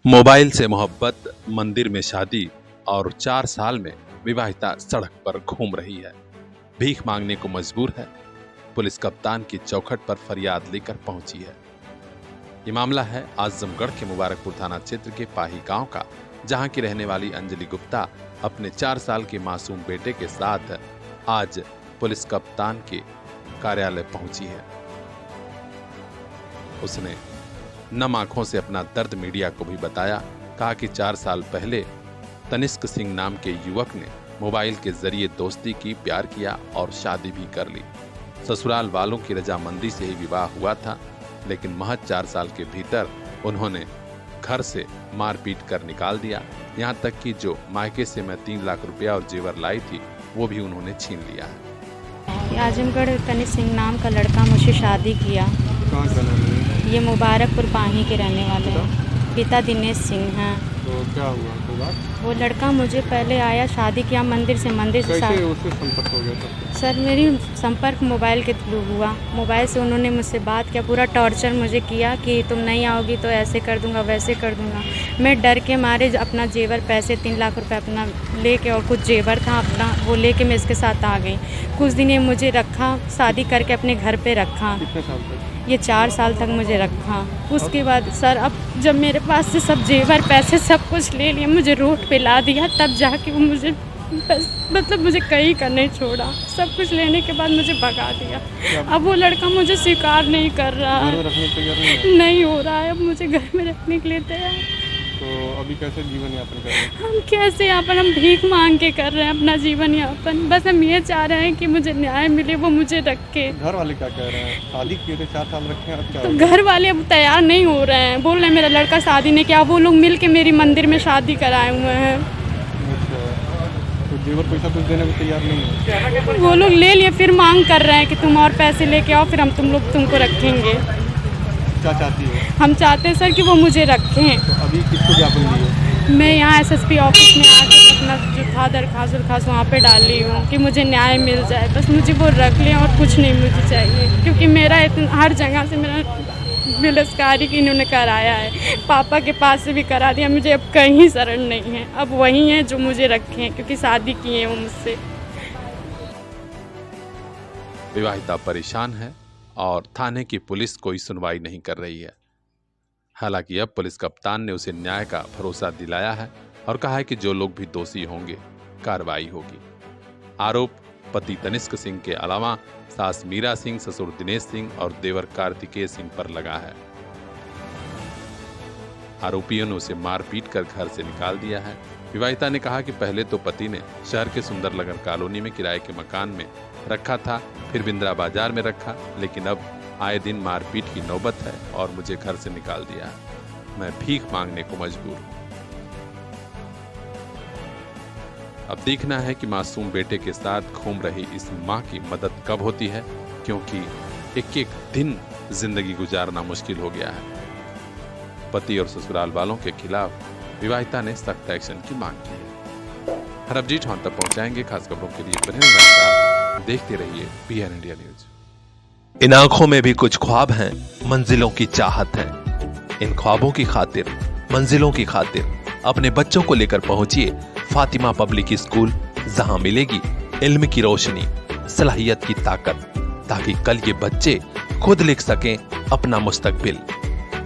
Mobile से मोहब्बत, मंदिर में शादी और 4 साल में विवाहिता सड़क पर घूम रही है। भीख मांगने को मजबूर है। पुलिस कप्तान की चौखट पर फरियाद लेकर पहुंची है। ये मामला है आजमगढ़ के मुबारकपुर थाना क्षेत्र के पाही गांव का, जहां की रहने वाली अंजलि गुप्ता अपने 4 साल के मासूम बेटे के साथ आज पुलिस कप्तान के कार्यालय पहुंची है। उसने नम आंखों से अपना दर्द मीडिया को भी बताया। कहा कि 4 साल पहले तनिष्क सिंह नाम के युवक ने मोबाइल के जरिए दोस्ती की, प्यार किया और शादी भी कर ली। ससुराल वालों की रजामंदी से ही विवाह हुआ था, लेकिन महज 4 साल के भीतर उन्होंने घर से मारपीट कर निकाल दिया। यहाँ तक कि जो मायके से मैं 3 लाख रुपया और जेवर लाई थी, वो भी उन्होंने छीन लिया है। आजमगढ़ तनिष्क सिंह नाम का लड़का मुझसे शादी किया। कहाँ का नाम है? ये मुबारकपुर पाही के रहने वाले हैं। पिता दिनेश सिंह हैं। तो क्या हुआ कोई बात? वो लड़का मुझे पहले आया, शादी किया मंदिर से कैसे शादी। उससे संपर्क हो गया था? सर मेरी संपर्क मोबाइल के थ्रू हुआ। मोबाइल से उन्होंने मुझसे बात किया, पूरा टॉर्चर मुझे किया कि तुम नहीं आओगी तो ऐसे कर दूंगा, वैसे कर दूंगा। मैं डर के मारे अपना जेवर, पैसे 3 लाख रुपए अपना लेके और कुछ जेवर था अपना, वो लेके मैं इसके साथ आ गई। कुछ दिन ये मुझे रखा, शादी करके अपने घर पे रखा। कितने साल तक? ये 4 साल तक मुझे रखा। उसके बाद सर अब जब मेरे पास से सब जेवर, पैसे सब कुछ ले लिया, मुझे रोड पे ला दिया, तब जाके वो मुझे मतलब मुझे कहीं का नहीं छोड़ा। सब कुछ लेने के बाद मुझे भगा दिया। अब वो लड़का मुझे स्वीकार नहीं कर रहा घर में है, रखने को तैयार नहीं है? नहीं हो रहा है अब मुझे घर में रखने के लिए तैयार। तो अभी कैसे जीवन यापन कर रहे हैं? हम कैसे यापन, हम भीख मांग के कर रहे हैं अपना जीवन यापन। बस हम ये चाह रहे हैं कि मुझे न्याय मिले, वो मुझे रखे। घर वाले क्या कह रहे हैं? शादी किए थे, 4 साल रखे हैं, अब क्या तो हो गया? घर वाले अब तैयार नहीं हो रहे हैं, बोल रहे हैं मेरा लड़का शादी नहीं किया। वो लोग मिल के मेरी मंदिर में शादी कराए हुए हैं। अच्छा, तो जेवर पैसा कुछ देने को तैयार नहीं है? वो लोग ले लिए, फिर मांग कर रहे हैं कि तुम और पैसे लेके आओ, फिर हम तुमको रखेंगे। क्या चाहती हो? हम चाहते हैं सर कि वो मुझे रखें। तो अभी किसको ज्ञापन दिए? मैं यहाँ एसएसपी ऑफिस में आकर अपना जो था दरखास्त वहाँ पे डाली हूँ कि मुझे न्याय मिल जाए। बस मुझे वो रख लें और कुछ नहीं मुझे चाहिए, क्योंकि मेरा हर जगह से मेरा गिरफ्तारी की इन्होंने कराया है। पापा के पास से भी करा दिया, मुझे अब कहीं शरण नहीं है। अब वही है जो मुझे रखें, क्योंकि शादी किए हैं वो मुझसे। विवाहिता परेशान है और थाने की पुलिस कोई सुनवाई नहीं कर रही है। हालांकि अब पुलिस कप्तान ने उसे न्याय का भरोसा दिलाया है और कहा है कि जो लोग भी दोषी होंगे कार्रवाई होगी। आरोप पति तनिष्क सिंह के अलावा सास मीरा सिंह, ससुर दिनेश सिंह और देवर कार्तिकेय सिंह पर लगा है। आरोपियों ने उसे मारपीट कर घर से निकाल दिया है। विवाहिता ने कहा कि पहले तो पति ने शहर के सुंदरनगर कॉलोनी में किराए के मकान में रखा था, फिर बिंद्रा बाजार में रखा, लेकिन अब आए दिन मारपीट की नौबत है और मुझे घर से निकाल दिया है। मैं भीख मांगने को मजबूर हूं। अब देखना है कि मासूम बेटे के साथ घूम रही इस मां की मदद कब होती है, क्योंकि एक-एक दिन जिंदगी गुजारना मुश्किल हो गया है। पति और ससुराल वालों के खिलाफ विवाहिता ने सख्त एक्शन की मांग की है। हर अपडेट हम तक पहुंचाएंगे। खास खबरों के लिए बने रहिए, देखते रहिए PN इंडिया न्यूज। इन आंखों में भी कुछ ख्वाब हैं, मंजिलों की चाहत है। इन ख्वाबों की खातिर, मंजिलों की खातिर अपने बच्चों को लेकर पहुंचिए फातिमा पब्लिक स्कूल, जहां मिलेगी इल्म की रोशनी, सलाहियत की ताकत, ताकि कल ये बच्चे खुद लिख सकें अपना मुस्तकबिल।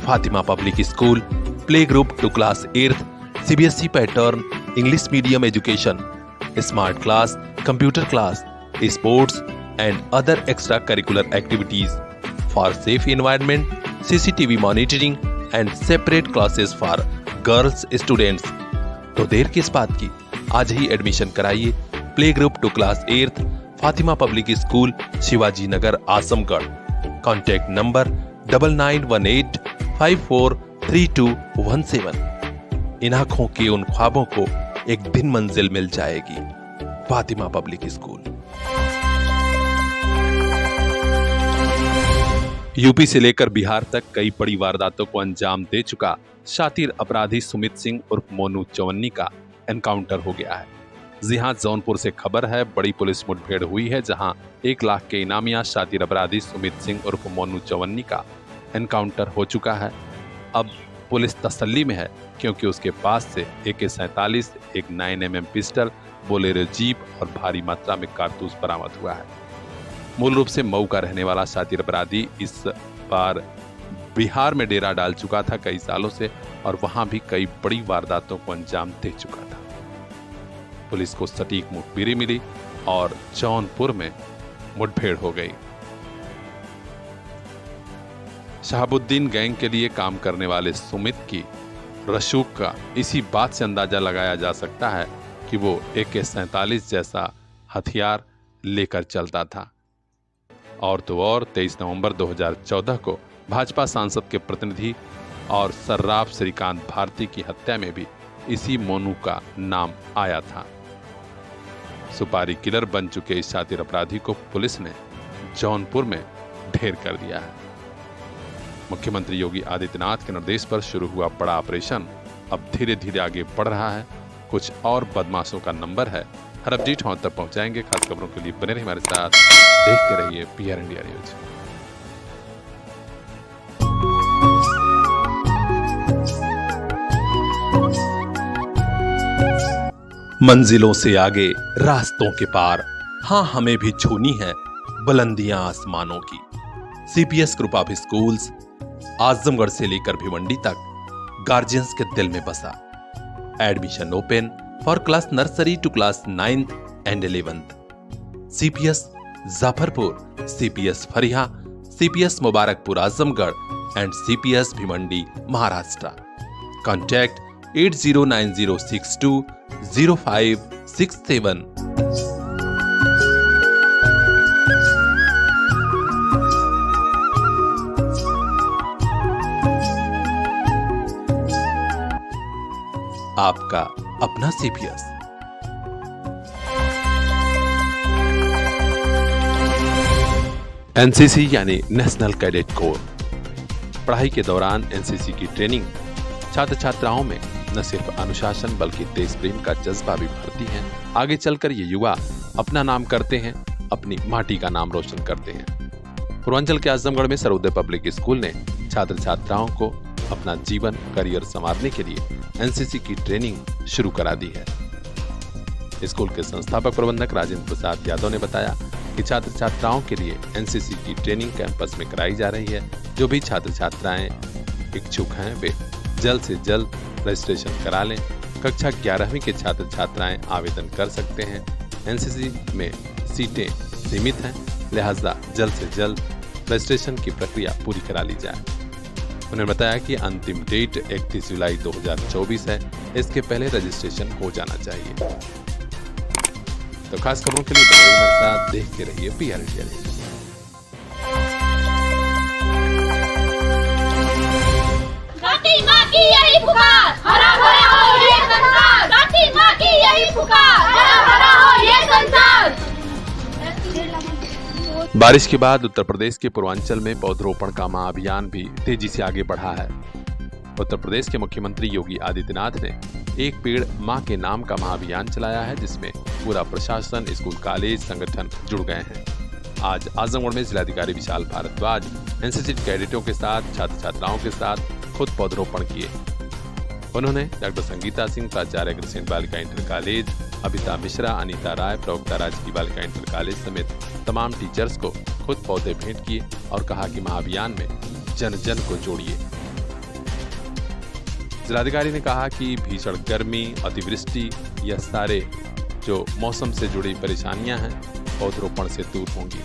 Fatima public School, play group to class 8th, CBSE pattern, English medium education, smart class, computer class, sports and other extracurricular activities for safe environment, CCTV monitoring and separate classes for girls students। तो देर किस बात की, आज ही admission कराइए play group to class 8th, Fatima public school, Shivaji Nagar, Azamgarh. Contact number 9918543217। इन आंखों के उन ख्वाबों को एक दिन मंजिल मिल जाएगी। Fatima public school. यूपी से लेकर बिहार तक कई बड़ी वारदातों को अंजाम दे चुका शातिर अपराधी सुमित सिंह उर्फ मोनू चवन्नी का एनकाउंटर हो गया है। जी हां, जौनपुर से खबर है। बड़ी पुलिस मुठभेड़ हुई है, जहां 1 लाख के इनामिया शातिर अपराधी सुमित सिंह उर्फ मोनू चवन्नी का एनकाउंटर हो चुका है। अब पुलिस तसल्ली में है क्योंकि उसके पास से AK-47, एक 9mm पिस्टल, बोलेरो जीप और भारी मात्रा में कारतूस बरामद हुआ है। मूल रूप से मऊ का रहने वाला शातिर अपराधी इस बार बिहार में डेरा डाल चुका था कई सालों से, और वहां भी कई बड़ी वारदातों को अंजाम दे चुका था। पुलिस को सटीक मुखबिरी मिली और जौनपुर में मुठभेड़ हो गई। शहाबुद्दीन गैंग के लिए काम करने वाले सुमित की रसूख का इसी बात से अंदाजा लगाया जा सकता है कि वो AK-47 जैसा हथियार लेकर चलता था। और तो और 23 नवंबर 2014 को भाजपा सांसद के प्रतिनिधि और सर्राफ श्रीकांत भारती की हत्या में भी इसी मोनू का नाम आया था। सुपारी किलर बन चुके इस शातिर अपराधी को पुलिस ने जौनपुर में ढेर कर दिया है। मुख्यमंत्री योगी आदित्यनाथ के निर्देश पर शुरू हुआ बड़ा ऑपरेशन अब धीरे धीरे आगे बढ़ रहा है। कुछ और बदमाशों का नंबर है, हर अपडेट हम तक पहुंचाएंगे। खास खबरों के लिए बने रहिए हमारे साथ, देखते रहिए PR इंडिया न्यूज। मंजिलों से आगे रास्तों के पार, हाँ हमें भी छूनी है बुलंदियां आसमानों की। CPS group of schools Azamgarh से लेकर भिवंडी तक गार्जियंस के दिल में बसा। Admission open for class nursery to class 9th and 11th। CPS Jafarpur, CPS Fariya, CPS Mubarakpur Azamgarh and CPS Bhiwandi Maharashtra. Contact 8090620567। आपका अपना CPS। NCC यानी नेशनल कैडेट कोर। पढ़ाई के दौरान NCC की ट्रेनिंग छात्र छात्राओं में न सिर्फ अनुशासन बल्कि देश प्रेम का जज्बा भी भरती है। आगे चलकर ये युवा अपना नाम करते हैं, अपनी माटी का नाम रोशन करते हैं। पूर्वांचल के आजमगढ़ में सर्वोदय पब्लिक स्कूल ने छात्र छात्राओं को अपना जीवन करियर संवारने के लिए NCC की ट्रेनिंग शुरू करा दी है। स्कूल के संस्थापक प्रबंधक राजेंद्र प्रसाद यादव ने बताया कि छात्र छात्राओं के लिए NCC की ट्रेनिंग कैंपस में कराई जा रही है। जो भी छात्र छात्राएं इच्छुक हैं वे जल्द से जल्द रजिस्ट्रेशन करा लें। कक्षा 11वीं के छात्र छात्राएं आवेदन कर सकते हैं। NCC में सीटें सीमित हैं, लिहाजा जल्द से जल्द रजिस्ट्रेशन की प्रक्रिया पूरी करा ली जाए। उन्होंने बताया कि अंतिम डेट 31 जुलाई 2024 है। इसके पहले रजिस्ट्रेशन हो जाना चाहिए। तो खास खबरों के लिए बने रहिए हमारे साथ, देखते रहिए PR इंडिया न्यूज। धरती माँ की यही पुकार, हरा भरा हो ये संसार। धरती माँ की यही पुकार, हरा भरा हो ये संसार। बारिश के बाद उत्तर प्रदेश के पूर्वांचल में पौधरोपण का महाअभियान भी तेजी से आगे बढ़ा है। उत्तर प्रदेश के मुख्यमंत्री योगी आदित्यनाथ ने एक पेड़ मां के नाम का महाअभियान चलाया है, जिसमें पूरा प्रशासन, स्कूल, कॉलेज, संगठन जुड़ गए हैं। आज आजमगढ़ में जिलाधिकारी विशाल भारद्वाज NCC कैडेटों के साथ, छात्र छात्राओं के साथ खुद पौधरोपण किए। उन्होंने डॉक्टर संगीता सिंह, प्राचार्य अग्रसेन बालिका इंटर कॉलेज, अभिता मिश्रा, अनीता राय, प्रवक्ता राजकीय बालिका इंटर कॉलेज समेत तमाम टीचर्स को खुद पौधे भेंट किए और कहा कि महाअभियान में जन जन को जोड़िए। जिलाधिकारी ने कहा कि भीषण गर्मी, अतिवृष्टि, यह सारे जो मौसम से जुड़ी परेशानियां हैं पौधरोपण से दूर होंगी।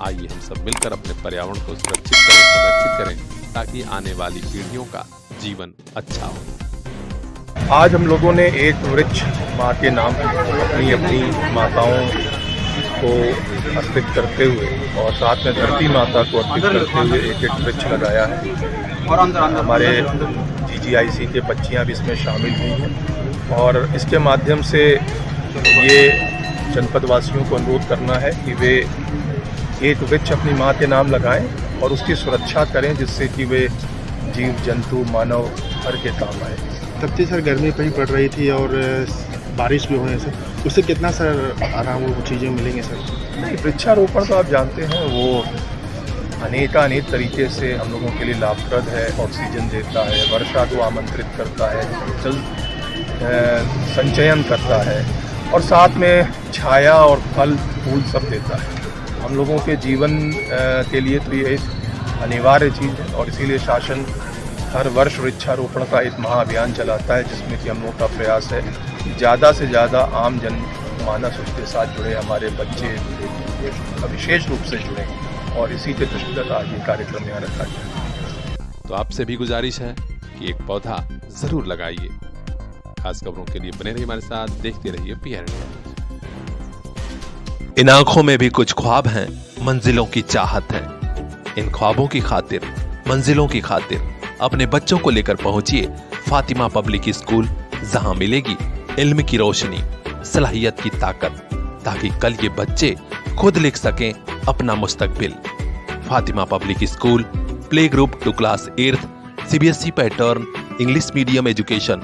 आइए हम सब मिलकर अपने पर्यावरण को सुरक्षित करें, संरक्षित करें, ताकि आने वाली पीढ़ियों का जीवन अच्छा हो। आज हम लोगों ने एक वृक्ष माँ के नाम अपनी अपनी माताओं को अर्पित करते हुए और साथ में धरती माता को अर्पित करते हुए एक एक वृक्ष लगाया है। हमारे GGIC के बच्चियाँ भी इसमें शामिल हुई हैं और इसके माध्यम से ये जनपद वासियों को अनुरोध करना है कि वे एक वृक्ष अपनी माँ के नाम लगाएं और उसकी सुरक्षा करें, जिससे कि वे जीव जंतु मानव हर के काम आए। तब से सर गर्मी कहीं पड़ रही थी और बारिश भी हुई है सर, उससे कितना सर आराम वो चीज़ें मिलेंगे सर? नहीं, वृक्षारोपण तो आप जानते हैं वो अनेक तरीके से हम लोगों के लिए लाभप्रद है। ऑक्सीजन देता है, वर्षा को आमंत्रित करता है, जल संचयन करता है और साथ में छाया और फल फूल सब देता है। हम लोगों के जीवन के लिए तो ये एक अनिवार्य चीज़ है और इसीलिए शासन हर वर्ष वृक्षारोपण का एक महाअभियान चलाता है, जिसमें कि हम लोग का प्रयास है कि ज़्यादा से ज़्यादा आम जन मानस उसके साथ जुड़े, हमारे बच्चे विशेष रूप से जुड़े और इसी के दृष्टिगत आज ये कार्यक्रम यहाँ रखा गया। तो आपसे भी गुजारिश है कि एक पौधा जरूर लगाइए। खास खबरों के लिए बने रहिए हमारे साथ, देखते रहिए पीआर इंडिया। इन आंखों में भी कुछ ख्वाब हैं, मंजिलों की चाहत है। इन ख्वाबों की खातिर, मंजिलों की खातिर अपने बच्चों को लेकर पहुंचिए फातिमा पब्लिक स्कूल, जहां मिलेगी इल्म की रोशनी, सलाहियत की ताकत, ताकि कल ये बच्चे खुद लिख सकें अपना मुस्तकबिल। Fatima public School, play group to class 8th, CBSE pattern, English medium education,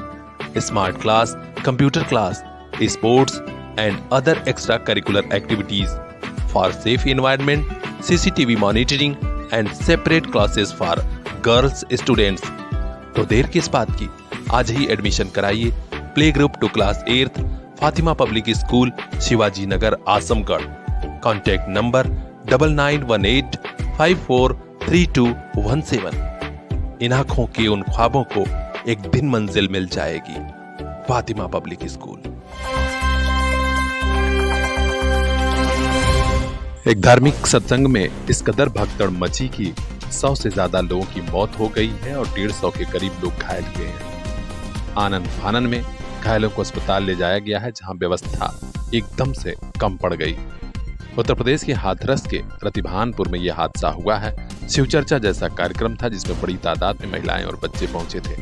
smart class, computer class, sports and other extracurricular activities for safe environment, CCTV monitoring and separate classes for girls students. तो देर किस बात की, आज ही admission कराइए play group to class 8th, Fatima public school, Shivaji Nagar, Azamgarh. Contact number 9918543217। इन आंखों के उन ख्वाबों को एक दिन मंजिल मिल जाएगी। Fatima public school. एक धार्मिक सत्संग में इस कदर भगदड़ मची कि 100 से ज्यादा लोगों की मौत हो गई है और 150 के करीब लोग घायल हुए हैं। आनन फानन में घायलों को अस्पताल ले जाया गया है, जहां व्यवस्था एकदम से कम पड़ गई। उत्तर प्रदेश के हाथरस के रतिभानपुर में यह हादसा हुआ है। शिवचर्चा जैसा कार्यक्रम था, जिसमें बड़ी तादाद में महिलाएं और बच्चे पहुंचे थे।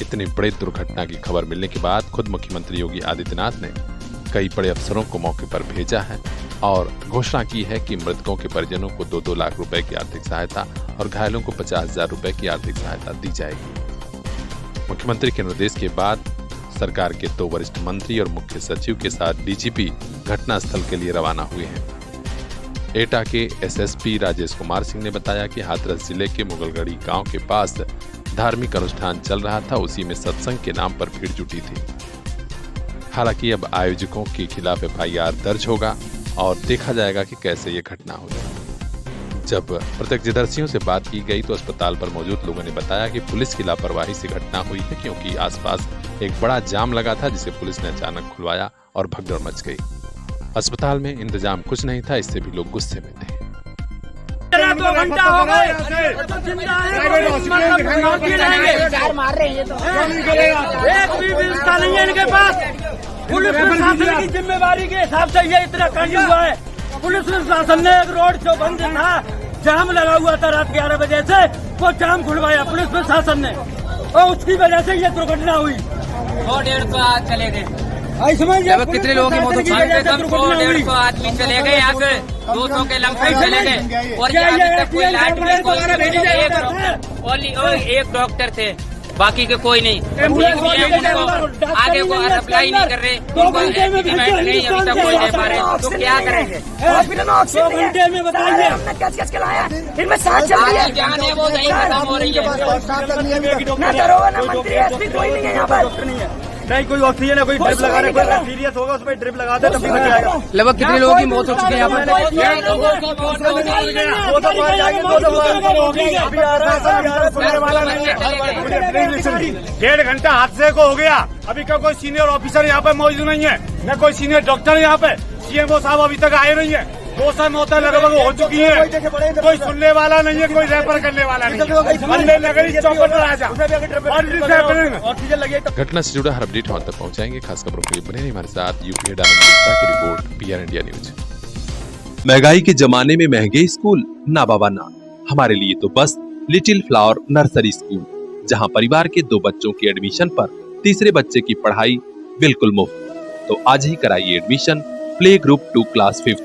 इतनी बड़ी दुर्घटना की खबर मिलने के बाद खुद मुख्यमंत्री योगी आदित्यनाथ ने कई बड़े अफसरों को मौके पर भेजा है और घोषणा की है कि मृतकों के परिजनों को 2-2 लाख रुपए की आर्थिक सहायता और घायलों को 50,000 रुपए की आर्थिक सहायता दी जाएगी। मुख्यमंत्री के निर्देश के बाद सरकार के 2 वरिष्ठ मंत्री और मुख्य सचिव के साथ DGP घटनास्थल के लिए रवाना हुए हैं। एटा के SSP राजेश कुमार सिंह ने बताया कि हाथरस जिले के मुगलगढ़ी गांव के पास धार्मिक अनुष्ठान चल रहा था, उसी में सत्संग के नाम पर भीड़ जुटी थी। हालांकि अब आयोजकों के खिलाफ FIR दर्ज होगा और देखा जाएगा कि कैसे ये घटना हुई। जब प्रत्यक्षदर्शियों से बात की गई तो अस्पताल पर मौजूद लोगों ने बताया कि पुलिस की लापरवाही से घटना हुई है, क्योंकि आसपास एक बड़ा जाम लगा था, जिसे पुलिस ने अचानक खुलवाया और भगदड़ मच गई। अस्पताल में इंतजाम कुछ नहीं था, इससे भी लोग गुस्से में थे। 2 घंटा हो गए, एक भी व्यवस्था नहीं है इनके पास। पुलिस प्रशासन की जिम्मेवारी के हिसाब से ये इतना कांड हुआ है। पुलिस प्रशासन ने एक रोड जो बंद था, जाम लगा हुआ था रात 11 बजे से, वो जाम खुलवाया पुलिस प्रशासन ने और उसकी वजह से ये दुर्घटना हुई। 100-150 चले गए। कितने लोगों की मौत हुई? 100-150 आदमी चले गए, यहाँ से 200 के लमसम चले गए और यहाँ तक कोई लाइट नहीं, एक डॉक्टर थे, बाकी के कोई नहीं। आगे को अप्लाई नहीं कर रहे, उनको एस्टीमेट नहीं अभी तक कोई दे पा रहे, तो क्या करेंगे? 2 घंटे में बताइए, इनमें साथ चल रही है, जाने वो नहीं खत्म हो रही है। नहीं कोई ऑक्सीजन है, कोई ड्रिप लगा रहे, कोई सीरियस होगा उसमें ड्रिप लगा दे तब भी बच जाएगा। लगभग कितने लोगों की मौत हो चुकी है यहाँ पर? 1.5 घंटा हादसे को हो गया, अभी का कोई सीनियर ऑफिसर यहाँ पे मौजूद नहीं है, न कोई सीनियर डॉक्टर यहाँ पे। CMO साहब अभी तक आए नहीं है। 200 मौतें लगभग हो चुकी है, कोई सुनने वाला नहीं है, कोई रेफर करने वाला नहीं है। घटना से जुड़ा हर अपडेट हम तक पहुंचाएंगे। खास खबरों के लिए बने रहिए हमारे साथ। यूपी डायनामिक की रिपोर्ट, पीआर इंडिया न्यूज। महंगाई के जमाने में महंगे स्कूल ना बाबा ना, हमारे लिए तो बस लिटिल फ्लावर नर्सरी स्कूल, जहां परिवार के 2 बच्चों की एडमिशन पर तीसरे बच्चे की पढ़ाई बिल्कुल मुफ्त। तो आज ही कराइए admission play group to class 5th,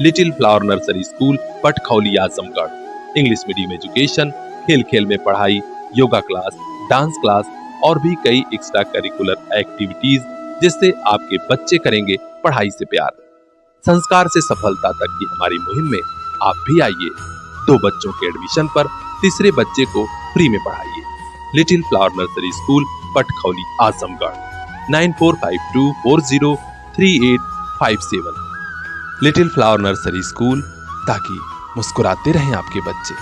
little flower nursery school, Patkhauli, Azamgarh. English medium education, खेल खेल में पढ़ाई, योगा क्लास, डांस क्लास और भी कई एक्स्ट्रा करिकुलर एक्टिविटीज, जिससे आपके बच्चे करेंगे पढ़ाई से प्यार। संस्कार से सफलता तक की हमारी मुहिम में आप भी आइए। 2 बच्चों के एडमिशन पर तीसरे बच्चे को फ्री में पढ़ाइए। Little flower nursery school, Patkhauli, Azamgarh. 9452403857। Little flower nursery school, ताकि मुस्कुराते रहें आपके बच्चे।